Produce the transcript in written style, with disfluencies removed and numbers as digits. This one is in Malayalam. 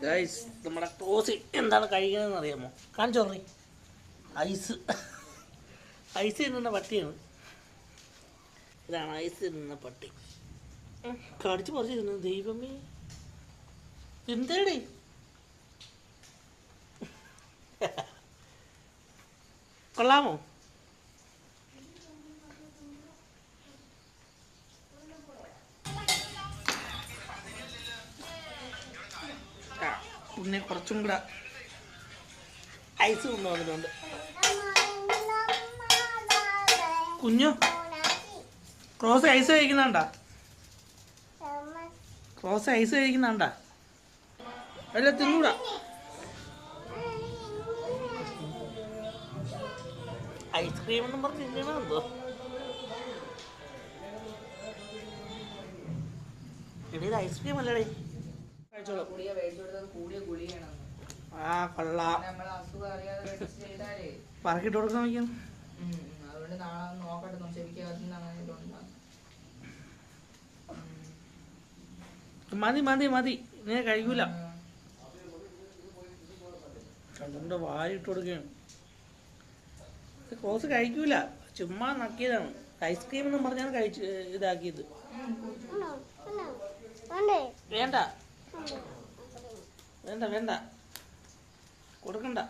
ഗൈസ് നമ്മുടെ ടോസ് എന്താണ് കഴിക്കുന്നതെന്ന് അറിയാമോ? കാണിച്ചോറി. ഐസ് ഐസ് തിന്നുന്ന പട്ടിയാണ്. ഇതാണ് ഐസ് തിന്നുന്ന പട്ടി. കടിച്ചു പറിച്ചിരുന്നു. ദൈവമേ, എന്തേടി? കൊള്ളാമോ? പിന്നെ കുറച്ചും കൂടെ ഐസ് കൊണ്ടുവന്നിട്ടുണ്ട്. കുഞ്ഞു ക്രോസ് ഐസ് കഴിക്കുന്നുണ്ടാ? ക്രോസ് ഐസ് കഴിക്കുന്നുണ്ടാ? അല്ല, തിന്നൂടാ. ഐസ്ക്രീം എന്നും പറഞ്ഞ് തിന്നണോ? എടീ, ഇത് ഐസ്ക്രീം അല്ലടേ. ആ കൊള്ളാം. പറക്കിട്ട് കൊടുക്കാൻ വയ്ക്കാം. മതി മതി മതി, നീ കഴിക്കൂല. കണ്ടുകൊണ്ട് വാരിട്ട് കൊടുക്കുകയാണ്. ക്രോസ് കഴിക്കൂല, ചുമ്മാ നക്കിയതാണ്. ഐസ്ക്രീം എന്നും പറഞ്ഞാണ് കഴിച്ച് ഇതാക്കിയത്. വേണ്ട വേണ്ട വേണ്ട, കൊടുക്കണ്ട.